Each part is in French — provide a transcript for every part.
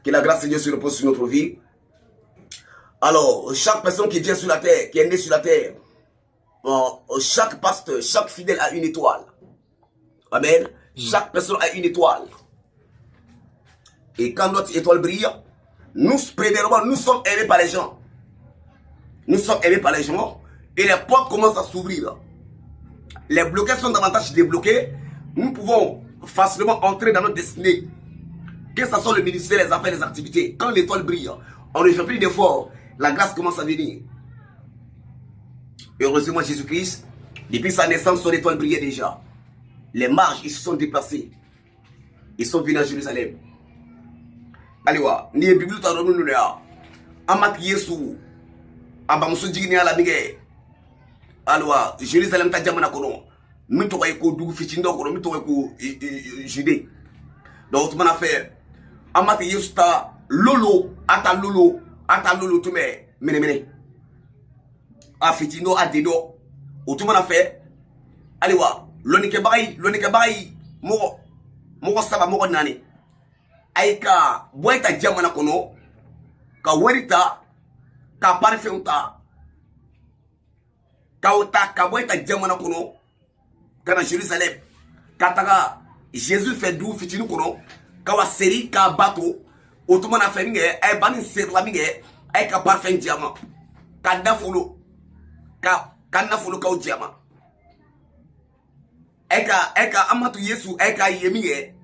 Que la grâce de Dieu se repose sur notre vie. Alors, chaque personne qui vient sur la terre, qui est née sur la terre, chaque pasteur, chaque fidèle a une étoile. Amen. Chaque personne a une étoile. Et quand notre étoile brille, nous, premièrement, nous sommes aimés par les gens. Nous sommes aimés par les gens. Et les portes commencent à s'ouvrir. Les blocages sont davantage débloqués. Nous pouvons facilement entrer dans notre destinée. Que ce soit le ministère, les affaires, les activités. Quand l'étoile brille, on ne fait plus d'efforts. La grâce commence à venir. Heureusement, Jésus-Christ, depuis sa naissance, son étoile brillait déjà. Les marges, ils se sont déplacés. Ils sont venus à Jérusalem. Allez, ni la Bible, tu as donné le Amak Yesu, Abamusu Jigni à la Miguel. Alors, Jérusalem, tu as déjà kono. Mito ko du fichindo kono, mito ko Judée. Donc, tu m'as fait. Amak Yesu ta lolo, ata lolo, tu mets, mene. A fichindo, a dedo. Ou tu m'as fait. Allez, Lonike bayi, moko saba moko nani. Aika boita jamana kono ka werita ka parfum ta ka boita jamana kono kana Jérusalem kataga Jésus fait dou fitinu kono ka wa seri ka bato otumana fe nge ay bani ser la minge ay ka parfum jama ka nafulo ka jama eka amatu Yesu eka yeminge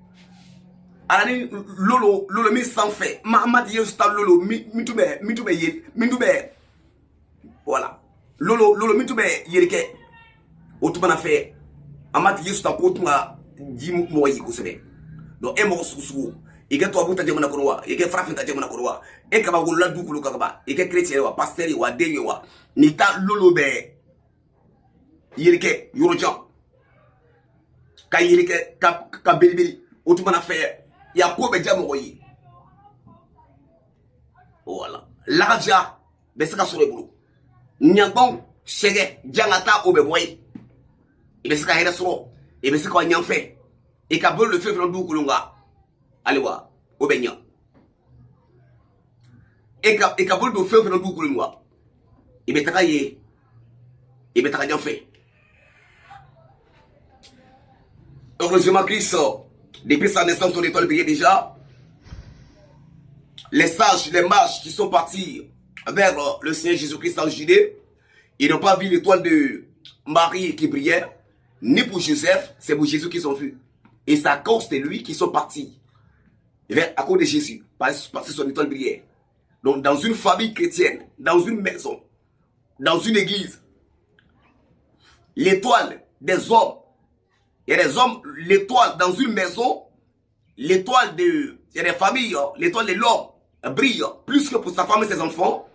alani lolo mi sans fait amatu Yesu ta lolo mitube voilà lolo mitube yerike otubana fait amatu Yesu ta kotuma ji moyi kusebe donc e mo susu ike to abuta jamana kono ike frafenta jamana kono eka ba golla dukulu kaba ike chrétien wa pasteur wa denyo wa ni ta lolo be yerike yorojan ka yirike ka belibeli otumana fe ya ko be jamo yi voilà l'argent be saka sore bulu nyangon sege jangata obe boy e be saka hera soro e be saka nyanfe e ka bol le feu dans du kulunga aliwa obe nyan e ka bol do feu dans du kulunga e be taka ye e be taka nyanfe. Heureusement Christ, depuis sa naissance, son étoile brillait déjà. Les sages, les mages qui sont partis vers le Seigneur Jésus-Christ en Judée, ils n'ont pas vu l'étoile de Marie qui brillait, ni pour Joseph, c'est pour Jésus qu'ils ont vu. Et c'est à cause de lui qu'ils sont partis à cause de Jésus, parce que son étoile brillait. Donc dans une famille chrétienne, dans une maison, dans une église, l'étoile des hommes, il y a des hommes, l'étoile dans une maison, l'étoile il y a des familles, l'étoile de l'homme brille plus que pour sa femme et ses enfants.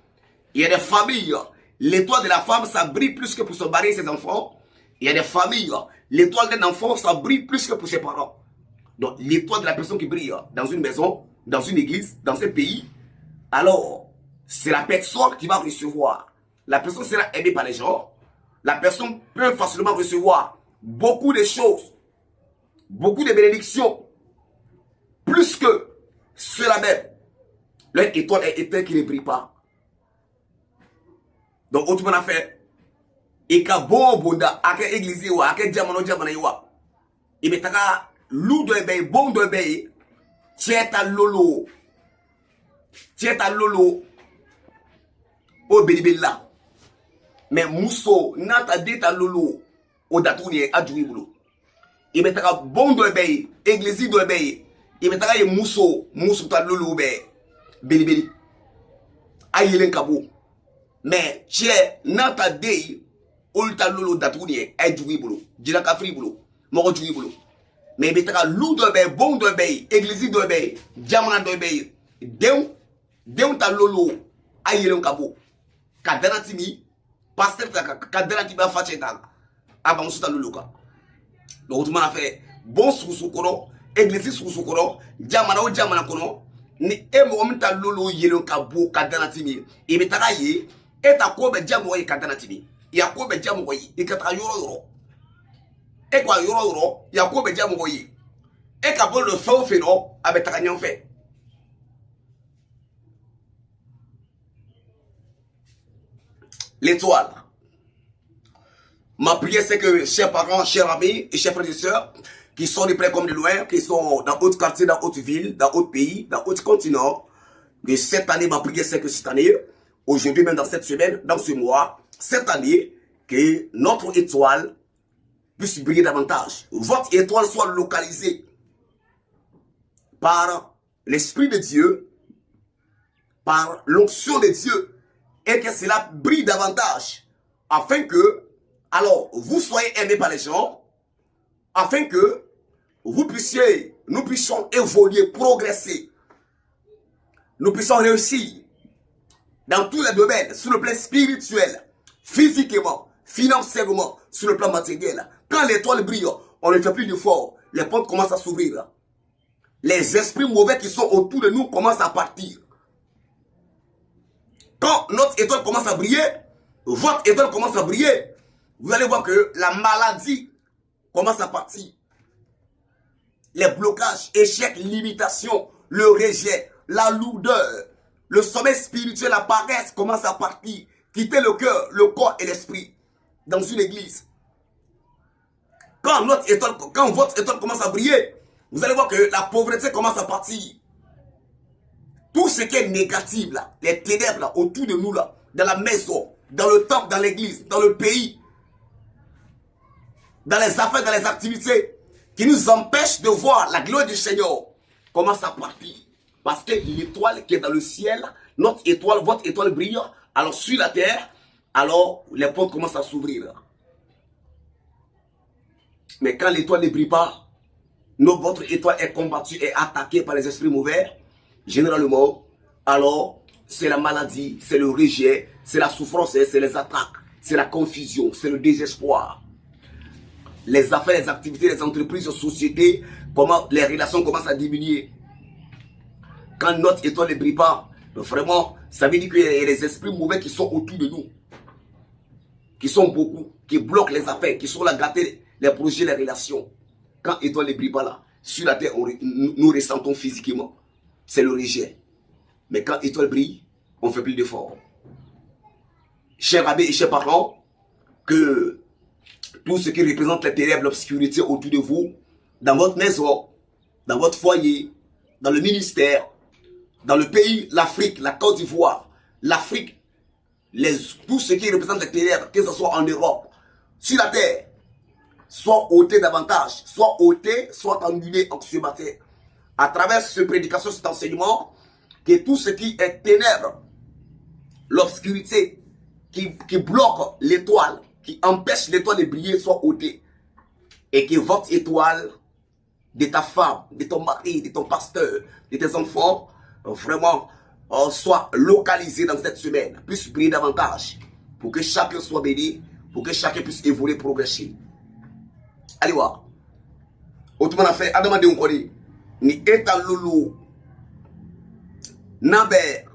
Il y a des familles, l'étoile de la femme, ça brille plus que pour son mari et ses enfants. Il y a des familles, l'étoile d'un enfant, ça brille plus que pour ses parents. Donc, l'étoile de la personne qui brille dans une maison, dans une église, dans un pays, alors, c'est la personne qui va recevoir. La personne sera aimée par les gens. La personne peut facilement recevoir beaucoup de choses, beaucoup de bénédictions, plus que cela même. Leur étoile est éteinte qui ne brille pas. Donc, autrement a fait, et ka bon bonda, ake église wa, ake jamano wa, et metaka lou de bay, bon de bay, tieta lolo, o belibella. Mais mousso, nata deta lolo, o datouni adjoui boulot. Et metaka bon de bay, église de bay, et metaka ye mousso ta lolo bay, belibeli. Ayelen kabo. Mais tchè nata dey olta lolo datouni adjoui boulot. Djila kafri boulot. Moro djoui boulot. Mais metaka lou de bay, bon de bay, église de bay, diamant de bay, deun ta lolo ayelen kabo. Kadanatimi pasteur kadanatimi ba fatcheta aba musuta lolo ka. Donc tout a fait bon sous kono, église sous kono, diamant kono, ni e mo mta lolo yelen kabo kadanatimi. E metaka ye et ta ko be diamo yi kadanatimi. Ya ko be diamo yi e katra yoro. E kwa yoro ya ko be diamo yi. E ka bon le feu fait non avec ta nyon fait. l'étoile. Ma prière, c'est que, chers parents, chers amis et chers frères et sœurs, qui sont de près comme de loin, qui sont dans d'autres quartiers, dans d'autres villes, dans d'autres pays, dans d'autres continents, de cette année, ma prière, c'est que cette année, aujourd'hui, même dans cette semaine, dans ce mois, cette année, que notre étoile puisse briller davantage. Votre étoile soit localisée par l'Esprit de Dieu, par l'onction de Dieu, et que cela brille davantage, afin que, alors, vous soyez aimés par les gens, afin que nous puissions évoluer, progresser, nous puissions réussir dans tous les domaines, sur le plan spirituel, physiquement, financièrement, sur le plan matériel. Quand l'étoile brille, on ne fait plus d'efforts, les portes commencent à s'ouvrir. Les esprits mauvais qui sont autour de nous commencent à partir. Quand notre étoile commence à briller, votre étoile commence à briller, vous allez voir que la maladie commence à partir. Les blocages, échecs, limitations, le rejet, la lourdeur, le sommeil spirituel, la paresse commence à partir. Quitter le cœur, le corps et l'esprit dans une église. Quand votre étoile commence à briller, vous allez voir que la pauvreté commence à partir. Tout ce qui est négatif là, les ténèbres là, autour de nous là, dans la maison, dans le temple, dans l'église, dans le pays, dans les affaires, dans les activités, qui nous empêchent de voir la gloire du Seigneur, commence à partir. Parce que l'étoile qui est dans le ciel, notre étoile, votre étoile brille, alors sur la terre, alors les portes commencent à s'ouvrir. Mais quand l'étoile ne brille pas, votre étoile est combattue et attaquée par les esprits mauvais, généralement, alors c'est la maladie, c'est le rejet, c'est la souffrance, c'est les attaques, c'est la confusion, c'est le désespoir. Les affaires, les activités, les entreprises, les sociétés, les relations commencent à diminuer. Quand notre étoile ne brille pas, vraiment, ça veut dire qu'il y a les esprits mauvais qui sont autour de nous, qui sont beaucoup, qui bloquent les affaires, qui sont là gâter les projets, les relations. Quand l'étoile ne brille pas là, sur la terre, nous ressentons physiquement. C'est le rejet. Mais quand l'étoile brille, on fait plus d'efforts. Chers amis et chers parents, que tout ce qui représente les ténèbres, l'obscurité autour de vous, dans votre maison, dans votre foyer, dans le ministère, dans le pays, l'Afrique, la Côte d'Ivoire, l'Afrique, tout ce qui représente les ténèbres, que ce soit en Europe, sur la terre, soit ôté davantage, soit ôté, soit annulé en ce matin. À travers cette prédication, cet enseignement, que tout ce qui est ténèbres, l'obscurité, qui bloque l'étoile, qui empêche l'étoile de briller, soit ôté. Et que votre étoile, de ta femme, de ton mari, de ton pasteur, de tes enfants, vraiment, soit localisée dans cette semaine, puisse briller davantage, pour que chacun soit béni, pour que chacun puisse évoluer, progresser. Allez voir. Autrement fait, à demander encore, ni eta lolo, naber,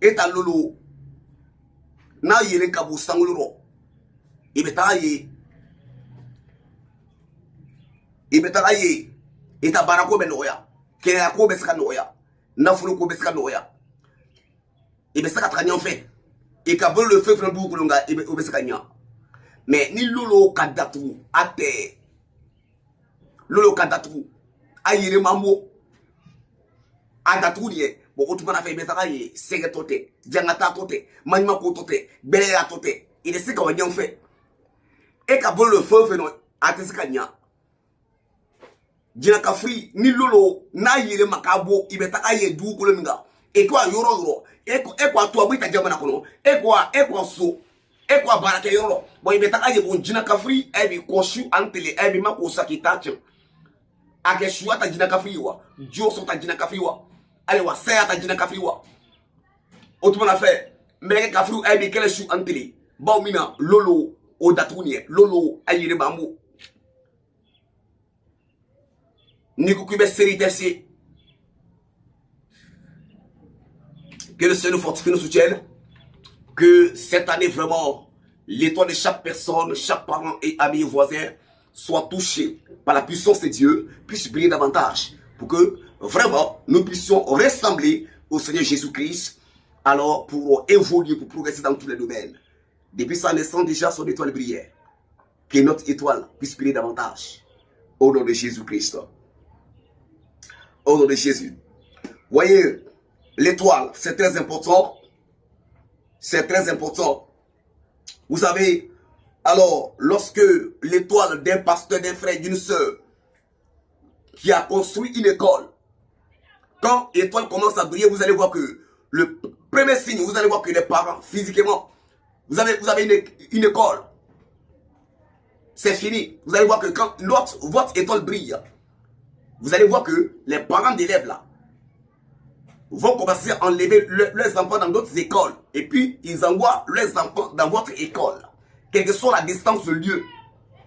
eta lolo, na yele kabu sanguluro, ibetaye, eta barako benoya, kaya ko beska noya, nafulu ko beska noya, ibesaka tranyan fait, et kabolo le feu flambeau kulunga, ibeska nya. Mais ni lolo kadatu ate, lolo kadatu ayire mambo adatu liye bo otumana fe betaka ye sege tote jangata tote manima ko tote beleya tote il est ka wanyan fe e ka bolo le feu fe no atesika nya jina ka free ni lolo na yire makabo ibetaka ye du ko leminga e ko yoro e ko to abita jamana kono e ko so e ko baraka yoro bo ibetaka ye bon jina ka free e bi ko shu antele e bi mako sakitacho ake shua ta jina kafiwa, joso ta jina kafiwa, alewa seya ta jina kafiwa. Otumana fe, mbeke kafiwa aibe kele shu antele, bao mina lolo o datunye, lolo ayire bambu. Niku kube seri tersi. Que le Seigneur nous fortifie, nous soutienne. Que cette année vraiment, l'étoile de chaque personne, chaque parent et ami et voisin soit touché par la puissance de Dieu, puisse briller davantage, pour que vraiment nous puissions ressembler au Seigneur Jésus-Christ, alors pour évoluer, pour progresser dans tous les domaines. depuis sa naissance déjà son étoile brillait. Que notre étoile puisse briller davantage. Au nom de Jésus-Christ. Au nom de Jésus. Voyez, l'étoile, c'est très important. C'est très important. Vous savez, alors, lorsque l'étoile d'un pasteur, d'un frère, d'une sœur, qui a construit une école, quand l'étoile commence à briller, vous allez voir que le premier signe, vous allez voir que les parents, physiquement, vous avez une école. C'est fini. Vous allez voir que quand votre étoile brille, vous allez voir que les parents d'élèves là vont commencer à enlever leurs enfants dans d'autres écoles. Et puis, ils envoient leurs enfants dans votre école. Quelle que soit la distance de lieu.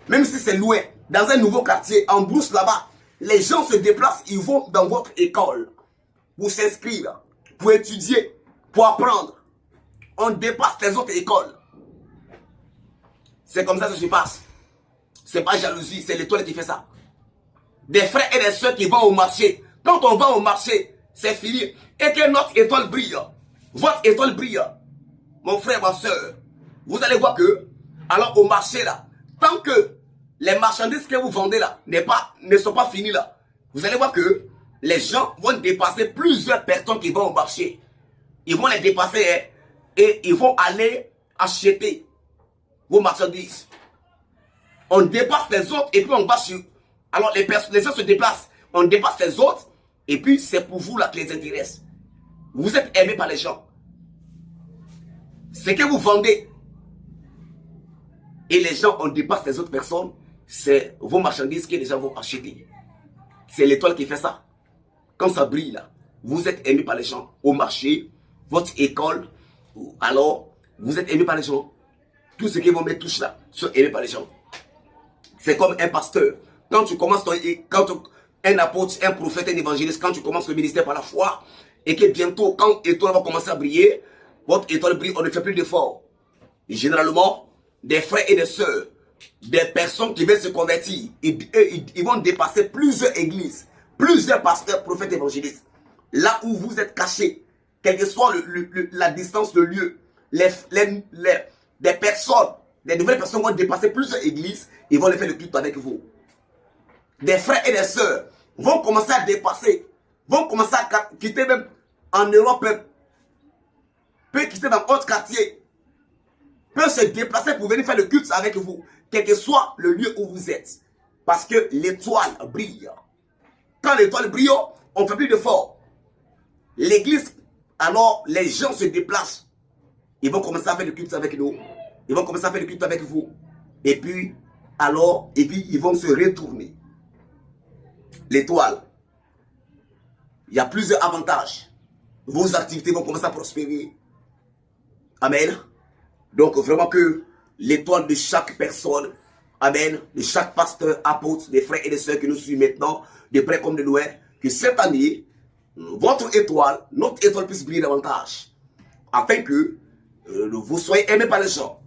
Même si c'est loin, dans un nouveau quartier, en brousse là-bas, les gens se déplacent, ils vont dans votre école pour s'inscrire, pour étudier, pour apprendre. On dépasse les autres écoles. C'est comme ça que ça se passe. C'est pas jalousie, c'est l'étoile qui fait ça. Des frères et des soeurs qui vont au marché. Quand on va au marché, c'est fini. Et que notre étoile brille. Votre étoile brille. Mon frère, ma soeur. Vous allez voir que, alors au marché là, tant que les marchandises que vous vendez là ne sont pas finies là, vous allez voir que les gens vont dépasser plusieurs personnes qui vont au marché. Ils vont les dépasser et ils vont aller acheter vos marchandises. On dépasse les autres et puis on va sur... Alors les gens se déplacent, on dépasse les autres et puis c'est pour vous là qui les intéresse. Vous êtes aimé par les gens. Ce que vous vendez et les gens, on dépasse les autres personnes, c'est vos marchandises que les gens vont acheter. C'est l'étoile qui fait ça. Quand ça brille là, vous êtes aimé par les gens. Au marché, votre école, alors vous êtes aimé par les gens. Tout ce qui vont mettre touche là, sont aimés par les gens. C'est comme un pasteur. Quand tu commences, un apôtre, un prophète, un évangéliste, quand tu commences le ministère par la foi, et que bientôt, quand l'étoile va commencer à briller, votre étoile brille, on ne fait plus d'efforts. Généralement, des frères et des sœurs, des personnes qui veulent se convertir, ils vont dépasser plusieurs églises, plusieurs pasteurs, prophètes, évangélistes. Là où vous êtes cachés, quelle que soit la distance, le lieu, des personnes, des nouvelles personnes vont dépasser plusieurs églises, ils vont les faire le culte avec vous. Des frères et des sœurs vont commencer à dépasser, vont commencer à quitter même en Europe, peuvent quitter dans d'autres quartiers, peuvent se déplacer pour venir faire le culte avec vous, quel que soit le lieu où vous êtes. Parce que l'étoile brille. Quand l'étoile brille, on ne fait plus d'efforts. L'église, alors les gens se déplacent. Ils vont commencer à faire le culte avec nous. Ils vont commencer à faire le culte avec vous. Et puis, ils vont se retourner. L'étoile, il y a plusieurs avantages. Vos activités vont commencer à prospérer. Amen. Donc, vraiment que l'étoile de chaque personne, amen, de chaque pasteur, apôtre, des frères et des sœurs qui nous suivent maintenant, de près comme de loin, que cette année, votre étoile, notre étoile puisse briller davantage. Afin que vous soyez aimés par les gens.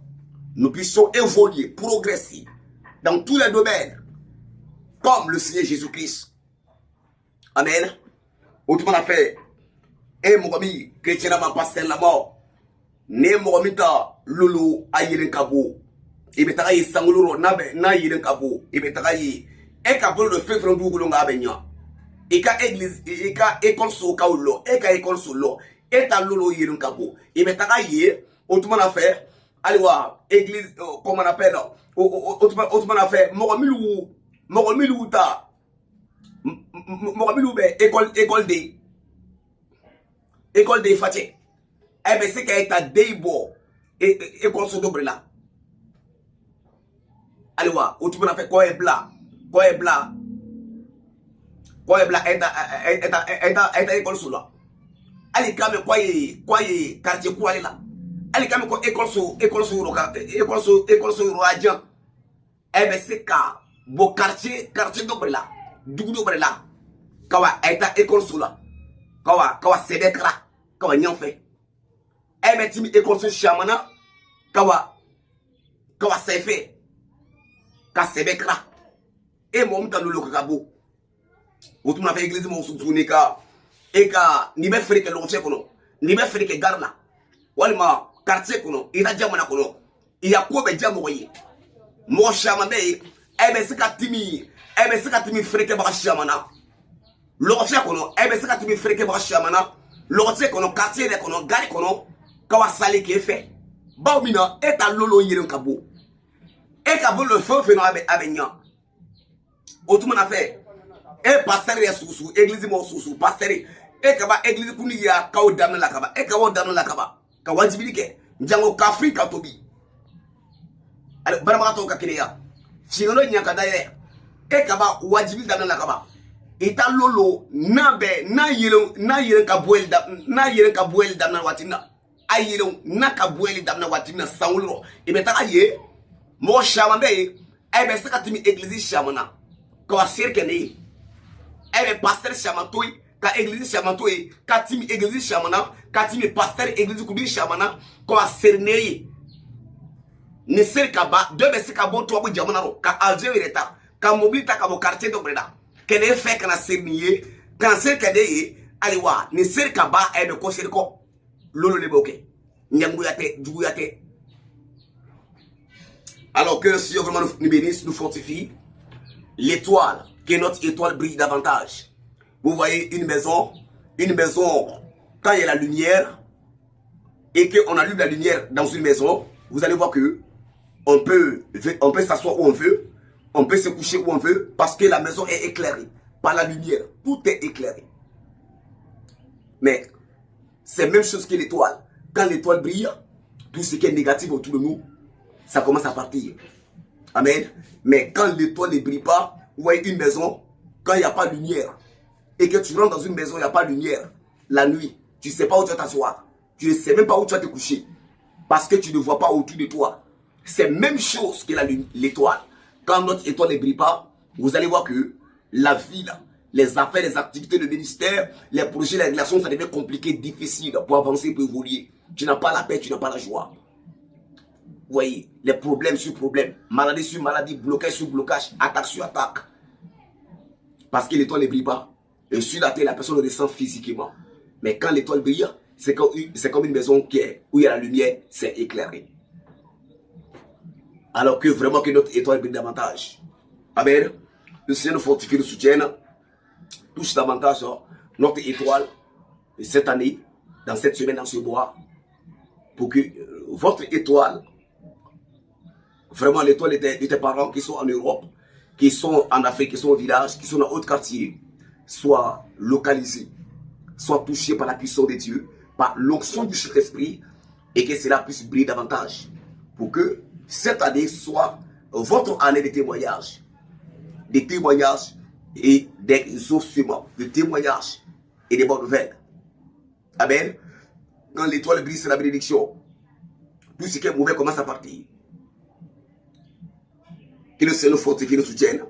Nous puissions évoluer, progresser dans tous les domaines, comme le Seigneur Jésus-Christ. Amen. Autrement a fait, et mon ami, chrétien m'a passé la mort. Ne mon ami ta lolo ayelen kabo. Et bien t'as y sangolo na yelen kabo. Et bien t'as y un kabo de feu from Google nga benya. Et ka église, et ka école so kaulo, et ka école solo, et ta lolo yelen kabo. Et bien t'as y autrement a fait, allez voir église, comment on appelle, autrement a fait, mon ami ou ta. Morabilou be école de Faté. Eh bien c'est qu'il y a des beaux école sur double là. Allez voir, où tu peux faire quoi est blanc est école sur là. Allez quand même quoi est quartier quoi là. Allez quand même quoi école sur Roadjan. Eh bien c'est car beau quartier double là. Dugu là kawa eta école sous kawa sebekra kawa nyanfé e metimi école sous chamana kawa sefe ka sebekra e mo mta lolo kabo otu na fait église mo sutuni ka e ka ni be frike lo che kono ni be frike garla walma quartier kono ita jamana kono Il y a quoi ben déjà moyen. Mon chamane, c'est qu'à timi freke ba chamana. L'ortia kono, c'est qu'à timi freke ba chamana. L'ortia kono quartier de kono gari kono kawa sali ke fait. Ba mina et à lolo yeren kabo. Et kabo le feu fait no abenya. Autrement a fait. Et pasteur ya susu, église mo susu, pasteur. Et kaba église kuni ya kawo damna la kaba. Et kawo damna la kaba. Kawa jibilike. Njango kafri katobi. Alors baramato ka kileya. Chinono nyaka daye. E kaba wajibi damna la kaba. Ita lolo nabe na yelen ka boel damna watina. Ayelo na ka boel damna watina sawlo. E betaka ye mo shamambe e be saka timi église shamana. Ka sirke ne. E be pasteur shamatoi ka église shamatoi ka timi église shamana ka timi pasteur église kubi shamana ka serneye. Ne ser kaba de be sika bo to bu jamana ro ka algérie reta ka mobilita ka bo quartier do breda kene fe kana serniye kana ser kade aliwa ne ser kaba e be ko ser ko lolo le boke nyangu yate dugu yate. Alors que le Seigneur vraiment nous bénisse, nous fortifie. L'étoile, que notre étoile brille davantage. Vous voyez une maison, quand il y a la lumière et qu'on allume la lumière dans une maison, vous allez voir que on peut s'asseoir où on veut, on peut se coucher où on veut, parce que la maison est éclairée par la lumière. Tout est éclairé. Mais c'est la même chose que l'étoile. Quand l'étoile brille, tout ce qui est négatif autour de nous, ça commence à partir. Amen. Mais quand l'étoile ne brille pas, vous voyez une maison, quand il n'y a pas de lumière, et que tu rentres dans une maison, il n'y a pas de lumière, la nuit, tu ne sais pas où tu vas t'asseoir. Tu ne sais même pas où tu vas te coucher. Parce que tu ne vois pas autour de toi. C'est la même chose que l'étoile. Quand notre étoile ne brille pas, vous allez voir que la vie, les affaires, les activités, le ministère, les projets, les relations, ça devient compliqué, difficile pour avancer, pour évoluer. Tu n'as pas la paix, tu n'as pas la joie. Vous voyez, les problèmes sur problèmes, maladie sur maladie, blocage sur blocage, attaque sur attaque. Parce que l'étoile ne brille pas. Et sur la terre, la personne le ressent physiquement. Mais quand l'étoile brille, c'est comme une maison où il y a la lumière, c'est éclairé. Alors que vraiment que notre étoile brille davantage. Amen. Le Seigneur nous fortifie, nous soutienne. Touche davantage notre étoile cette année, dans cette semaine, dans ce mois. Pour que votre étoile, vraiment l'étoile de tes parents qui sont en Europe, qui sont en Afrique, qui sont au village, qui sont dans d'autres quartiers, soit localisée, soit touchée par la puissance de Dieu, par l'onction du Saint-Esprit, et que cela puisse briller davantage. Pour que cette année soit votre année de témoignage. Des témoignages et des ossements, de témoignages et des bonnes nouvelles. Amen. Quand l'étoile brille, c'est la bénédiction. Tout ce qui est mauvais commence à partir. Que le Seigneur fortifie, nous soutienne.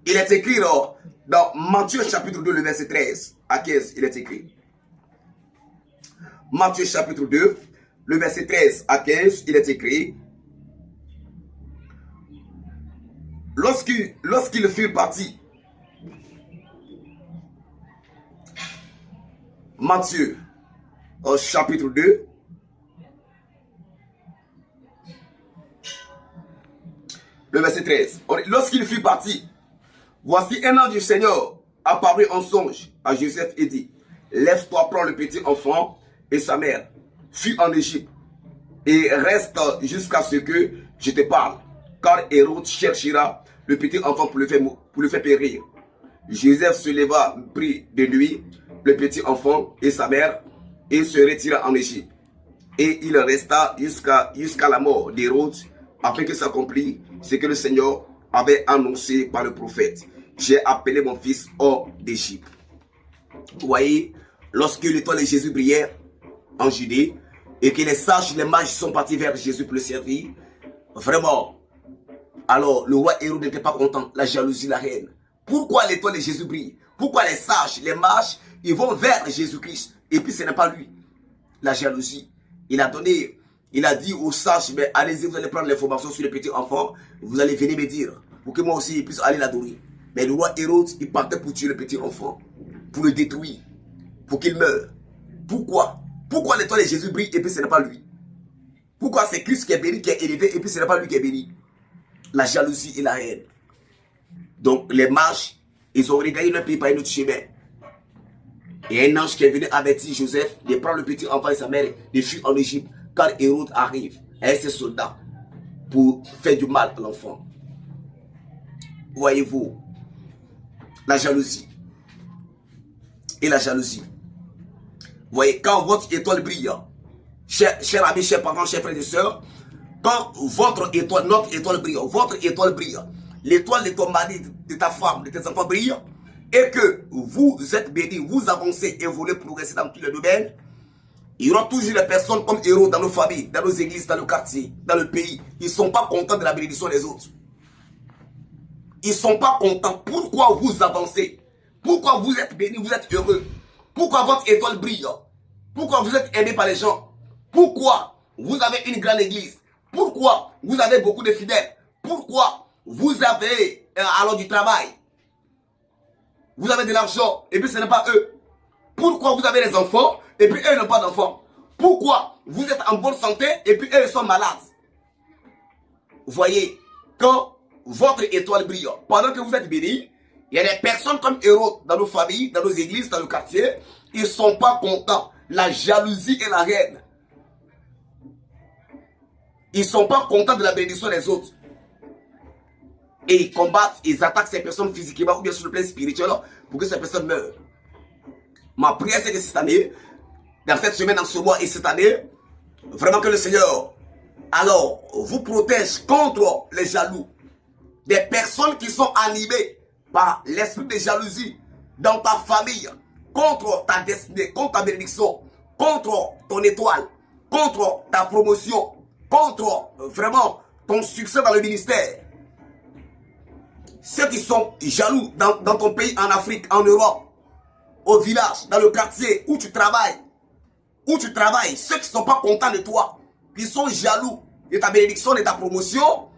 Il est écrit dans Matthieu chapitre 2, le verset 13 à 15, il est écrit. Matthieu chapitre 2, le verset 13 à 15, il est écrit. Lorsqu'il fut parti, Matthieu chapitre 2, le verset 13. Lorsqu'il fut parti, voici un ange du Seigneur apparut en songe à Joseph et dit, lève-toi, prends le petit enfant et sa mère, fuis en Égypte et reste jusqu'à ce que je te parle, car Hérode cherchera le petit enfant pour le faire périr. Joseph se leva, prit de nuit le petit enfant et sa mère et se retira en Égypte. Et il resta jusqu'à la mort d'Hérode, afin que s'accomplisse ce que le Seigneur avait annoncé par le prophète. J'ai appelé mon fils hors d'Égypte. Vous voyez, lorsque l'étoile de Jésus brillait en Judée, et que les sages, les mages sont partis vers Jésus pour le servir, vraiment, alors le roi Hérode n'était pas content, la jalousie, la haine. Pourquoi l'étoile de Jésus brille? Pourquoi les sages, les mages, ils vont vers Jésus-Christ, et puis ce n'est pas lui? La jalousie. Il a dit aux sages, mais allez-y, vous allez prendre l'information sur le petit enfant, vous allez venir me dire, pour que moi aussi je puisse aller l'adorer. Mais le roi Hérode, il partait pour tuer le petit enfant, pour le détruire, pour qu'il meure. Pourquoi? Pourquoi l'étoile de Jésus brille et puis ce n'est pas lui? Pourquoi c'est Christ qui est béni, qui est élevé, et puis ce n'est pas lui qui est béni? La jalousie et la haine. Donc les mages, ils ont regagné leur pays par un autre chemin. Et un ange qui est venu avertir Joseph de prendre le petit enfant et sa mère, de fuir en Égypte, car Hérode arrive avec ses soldats pour faire du mal à l'enfant. Voyez-vous, la jalousie. Et la jalousie. Voyez, quand votre étoile brille, chers amis, chers parents, chers frères et sœurs, quand votre étoile, notre étoile brille, votre étoile brille, l'étoile de ton mari, de ta femme, de tes enfants brille, et que vous êtes bénis, vous avancez, évoluez, progressez dans tous les domaines, il y aura toujours des personnes comme héros dans nos familles, dans nos églises, dans le quartier, dans le pays. Ils ne sont pas contents de la bénédiction des autres. Ils ne sont pas contents. Pourquoi vous avancez? Pourquoi vous êtes bénis, vous êtes heureux? Pourquoi votre étoile brille? Pourquoi vous êtes aimé par les gens? Pourquoi vous avez une grande église? Pourquoi vous avez beaucoup de fidèles? Pourquoi vous avez alors du travail? Vous avez de l'argent et puis ce n'est pas eux. Pourquoi vous avez des enfants et puis eux n'ont pas d'enfants? Pourquoi vous êtes en bonne santé et puis eux sont malades? Voyez, quand votre étoile brille, pendant que vous êtes bénis, il y a des personnes comme héros dans nos familles, dans nos églises, dans le quartier, ils ne sont pas contents. La jalousie et la haine. Ils ne sont pas contents de la bénédiction des autres. Et ils combattent, ils attaquent ces personnes physiquement ou bien sur le plan spirituel pour que ces personnes meurent. Ma prière, c'est que cette année, dans cette semaine, dans ce mois et cette année, vraiment que le Seigneur, alors, vous protège contre les jaloux. Des personnes qui sont animées par l'esprit de jalousie dans ta famille, contre ta destinée, contre ta bénédiction, contre ton étoile, contre ta promotion, contre vraiment ton succès dans le ministère. Ceux qui sont jaloux dans ton pays, en Afrique, en Europe, au village, dans le quartier où tu travailles, ceux qui ne sont pas contents de toi, qui sont jaloux de ta bénédiction, de ta promotion,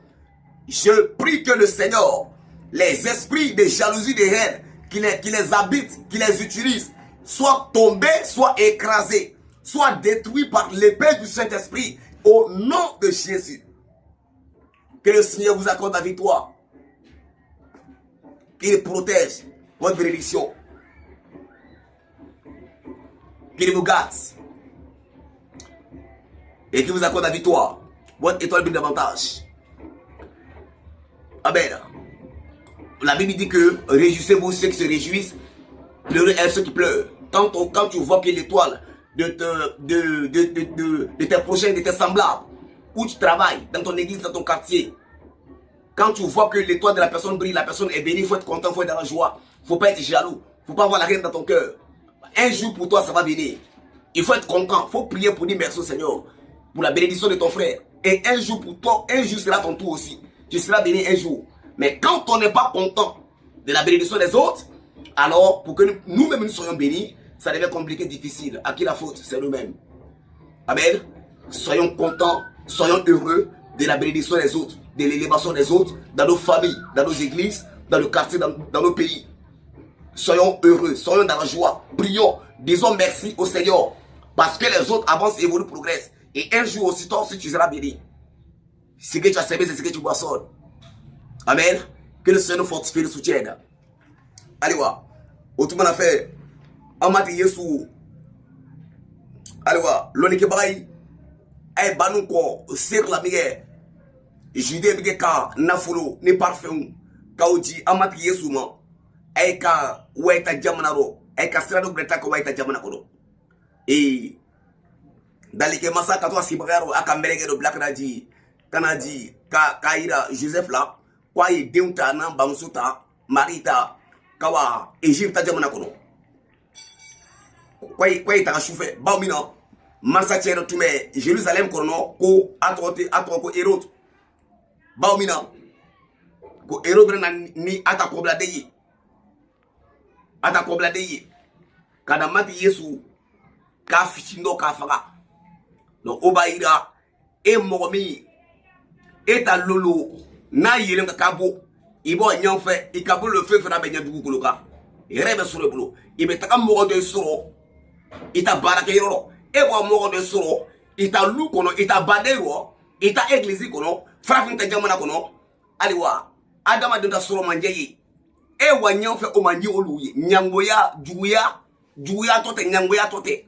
je prie que le Seigneur, les esprits de jalousie, de haine, qui les habitent, qui les utilisent, soient tombés, soient écrasés, soient détruits par l'épée du Saint-Esprit, au nom de Jésus. Que le Seigneur vous accorde la victoire. Qu'il protège votre bénédiction. Qu'il vous garde. Et qu'il vous accorde la victoire. Votre étoile brille davantage. Amen. La Bible dit que réjouissez-vous ceux qui se réjouissent, pleurez ceux qui pleurent. Quand tu vois que l'étoile de tes prochains, de tes semblables, où tu travailles, dans ton église, dans ton quartier, quand tu vois que l'étoile de la personne brille, la personne est bénie, il faut être content, il faut être dans la joie. Il ne faut pas être jaloux. Il ne faut pas avoir la haine dans ton cœur. Un jour pour toi, ça va venir. Il faut être content. Il faut prier pour dire merci au Seigneur. Pour la bénédiction de ton frère. Et un jour pour toi, un jour sera ton tour aussi. Tu seras béni un jour. Mais quand on n'est pas content de la bénédiction des autres, alors pour que nous-mêmes nous soyons bénis, ça devient compliqué, difficile. À qui la faute? C'est nous-mêmes. Amen. Soyons contents, soyons heureux de la bénédiction des autres, de l'élévation des autres, dans nos familles, dans nos églises, dans le quartier, dans nos pays. Soyons heureux, soyons dans la joie, prions, disons merci au Seigneur, parce que les autres avancent, évoluent, progressent. Et un jour aussi, toi aussi, tu seras béni. Ce que tu as semé, c'est ce que tu boissonnes. Amen. Que le Seigneur nous fortifie, nous soutienne. Allez, voir. Autrement, on a fait. On m'a dit, Yesu. Allez, voir. L'on est que bagaille. Aïe, banou, ko, c'est la miguel. Jude, miguel, ka, nafolo, ne parfum. Kaoji, on m'a dit, Yesu, man. Aïe, ka, ouai, ta diamanaro. Aïe, ka, serado, breta, ka, ouai, ta diamanaro. Et. Dans les Kemasa, quand on s'y brère, à Kamberg de Black Nadi, Kanadi, Kaira, Joseph là, quoi est Deunta, Nan, Bamsuta, Marita, Kawa, Égypte, Diamanakono. Quoi est un chauffeur, Baumina, Massachere, Toumé, Jérusalem, Kono, Ko, Atrote, Atroko, Hérode. Baumina, Ko Hérode ni Atakobladeye. Atakobladeye. Kadamati Yesu, Kafichindo, Kafara. Donc, Obaïra, et Mormi, et ta lolo, na yélem kabo, il va y en faire, il kabo le feu, fera baigner du goukoloka. Il rêve sur le boulot. Il met un mort de soro, il t'a baraké, et moi mort de soro, ita lu kono ita badero ita église kono frafin ta jamana kono aliwa adama donda soro manjeyi e wa nyanfe o manji oluye nyangoya juya tote nyangoya tote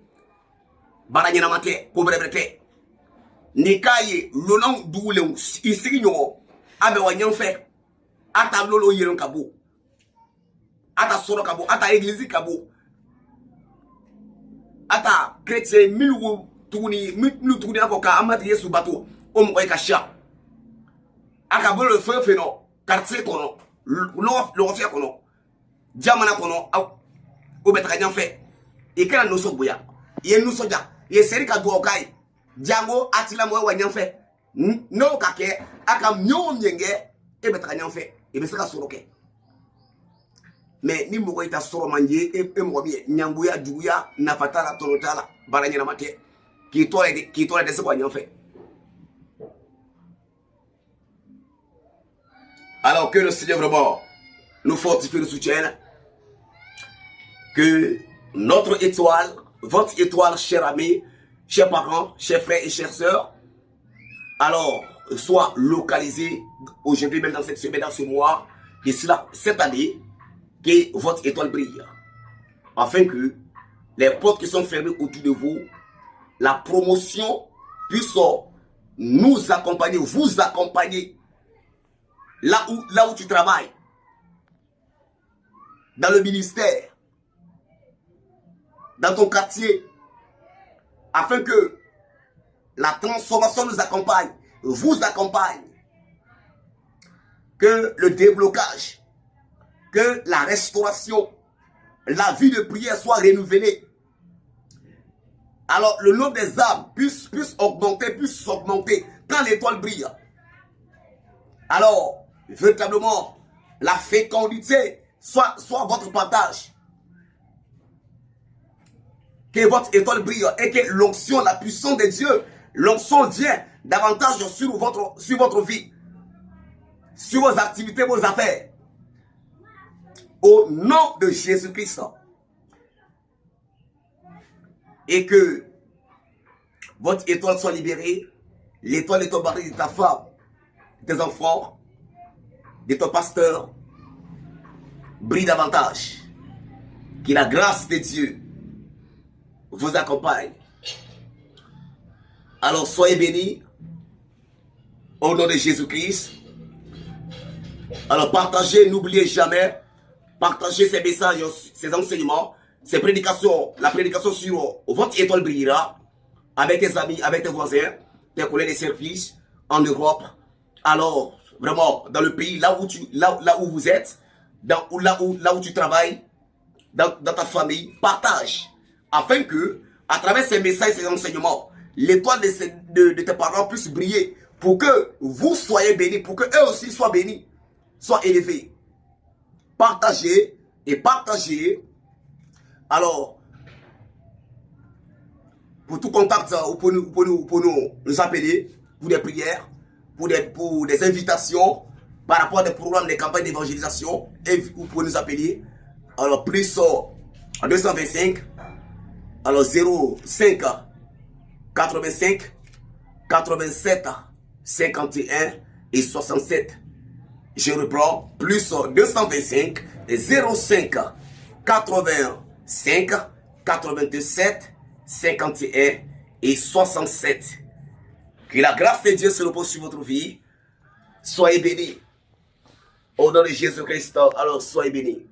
bara nyina mate ko brebrete ni kaye lonon duule isigi nyo abe wa nyanfe ata lolo yeron kabo ata soro kabo ata église kabo ata chrétien milu tuguni akoka amati yesu bato o mo ka sha aka bolo fefe no quartier kono lo fia kono jamana kono o betaka nyanfe e kana no so boya ye nu soja ye seri ka do kai jango atila mo wa nyanfe no kake aka nyo nyenge e betaka nyanfe e be saka soroke mais ni mo ko ita soro manje e mo bi nyanguya juya na fatala tonotala baranya na mate ki tole de se ko nyanfe. Alors que le Seigneur vraiment nous fortifie, nous soutienne, que notre étoile, votre étoile, chers amis, chers parents, chers frères et chères sœurs, alors soit localisée aujourd'hui, même dans cette semaine, dans ce mois, et cela cette année, que votre étoile brille, afin que les portes qui sont fermées autour de vous, la promotion puisse nous accompagner, vous accompagner. Là où tu travailles, dans le ministère, dans ton quartier, afin que la transformation nous accompagne, vous accompagne, que le déblocage, que la restauration, la vie de prière soit renouvelée. Alors le nombre des âmes puisse augmenter quand l'étoile brille. Alors, véritablement, la fécondité soit votre partage. Que votre étoile brille et que l'onction, la puissance de Dieu, l'onction vient davantage sur votre vie, sur vos activités, vos affaires. Au nom de Jésus-Christ. Et que votre étoile soit libérée, l'étoile est barrée de ta femme, tes enfants, de ton pasteur, brille davantage. Que la grâce de Dieu vous accompagne. Alors soyez bénis au nom de Jésus-Christ. Alors partagez, n'oubliez jamais, partagez ces messages, ces enseignements, ces prédications, la prédication sur votre étoile brillera avec tes amis, avec tes voisins, tes collègues de service en Europe. Alors, vraiment, dans le pays, là où vous êtes, là où tu travailles, dans ta famille, partage. Afin que, à travers ces messages, ces enseignements, l'étoile de tes parents puisse briller. Pour que vous soyez bénis, pour que eux aussi soient bénis, soient élevés. Partagez et partagez. Alors, pour tout contact, vous pouvez nous appeler pour des prières, pour des invitations par rapport à des programmes, des campagnes d'évangélisation. Et vous pouvez nous appeler. Alors, plus en 225, alors 05 85 87 51 et 67. Je reprends, plus 225 05 85 87 51 et 67. Que la grâce de Dieu se repose sur votre vie. Soyez bénis. Au nom de Jésus-Christ, alors soyez bénis.